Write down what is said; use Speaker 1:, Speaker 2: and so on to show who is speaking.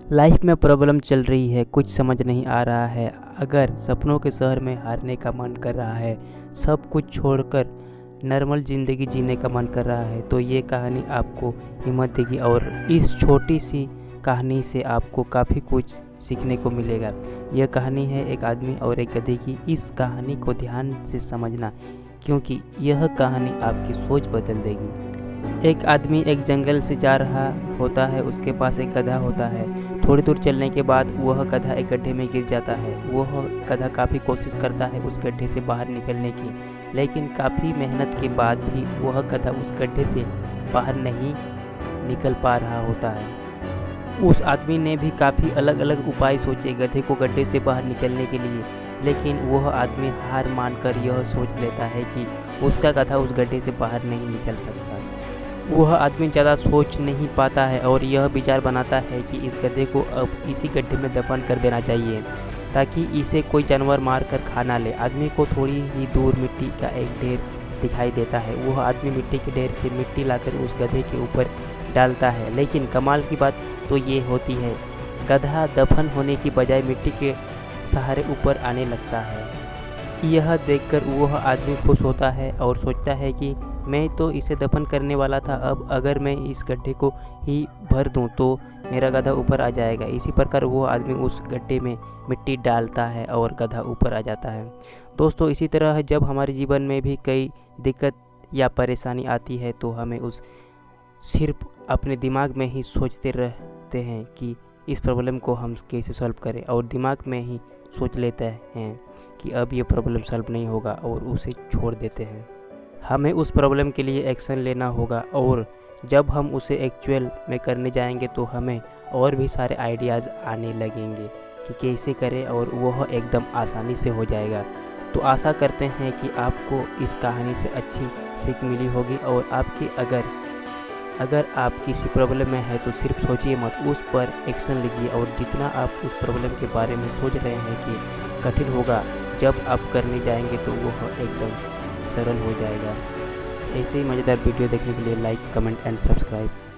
Speaker 1: Life में problem चल रही है, कुछ समझ नहीं आ रहा है। अगर सपनों के शहर में हारने का मन कर रहा है, सब कुछ छोड़कर नॉर्मल ज़िंदगी जीने का मन कर रहा है, तो ये कहानी आपको हिम्मत देगी और इस छोटी सी कहानी से आपको काफ़ी कुछ सीखने को मिलेगा। यह कहानी है एक आदमी और एक गधे की। इस कहानी को ध्यान से समझना, क्योंकि यह कहानी आपकी सोच बदल देगी। एक आदमी एक जंगल से जा रहा होता है, उसके पास एक गधा होता है। थोड़ी दूर चलने के बाद वह गधा एक गड्ढे में गिर जाता है। वह गधा काफ़ी कोशिश करता है उस गड्ढे से बाहर निकलने की, लेकिन काफ़ी मेहनत के बाद भी वह गधा उस गड्ढे से बाहर नहीं निकल पा रहा होता है। उस आदमी ने भी काफ़ी अलग अलग उपाय सोचे गधे को गड्ढे से बाहर निकलने के लिए, लेकिन वह आदमी हार मानकर यह सोच लेता है कि उसका गधा उस गड्ढे से बाहर नहीं निकल सकता। वह आदमी ज़्यादा सोच नहीं पाता है और यह विचार बनाता है कि इस गधे को अब इसी गड्ढे में दफन कर देना चाहिए, ताकि इसे कोई जानवर मार कर खा ना ले। आदमी को थोड़ी ही दूर मिट्टी का एक ढेर दिखाई देता है। वह आदमी मिट्टी के ढेर से मिट्टी लाकर उस गधे के ऊपर डालता है, लेकिन कमाल की बात तो ये होती है, गधा दफन होने की बजाय मिट्टी के सहारे ऊपर आने लगता है। यह देखकर वह आदमी खुश होता है और सोचता है कि मैं तो इसे दफन करने वाला था, अब अगर मैं इस गड्ढे को ही भर दूं तो मेरा गधा ऊपर आ जाएगा। इसी प्रकार वो आदमी उस गड्ढे में मिट्टी डालता है और गधा ऊपर आ जाता है। दोस्तों, इसी तरह जब हमारे जीवन में भी कई दिक्कत या परेशानी आती है तो हमें उस सिर्फ अपने दिमाग में ही सोचते रहते हैं कि इस प्रॉब्लम को हम कैसे सॉल्व करें, और दिमाग में ही सोच लेते हैं कि अब ये प्रॉब्लम सॉल्व नहीं होगा और उसे छोड़ देते हैं। हमें उस प्रॉब्लम के लिए एक्शन लेना होगा, और जब हम उसे एक्चुअल में करने जाएंगे तो हमें और भी सारे आइडियाज़ आने लगेंगे कि कैसे करें, और वह एकदम आसानी से हो जाएगा। तो आशा करते हैं कि आपको इस कहानी से अच्छी सीख मिली होगी, और आपकी अगर आप किसी प्रॉब्लम में है तो सिर्फ सोचिए मत, उस पर एक्शन लीजिए। और जितना आप उस प्रॉब्लम के बारे में सोच रहे हैं कि कठिन होगा, जब आप करने जाएंगे तो वह एकदम सरल हो जाएगा। ऐसे ही मज़ेदार वीडियो देखने के लिए लाइक, कमेंट एंड सब्सक्राइब।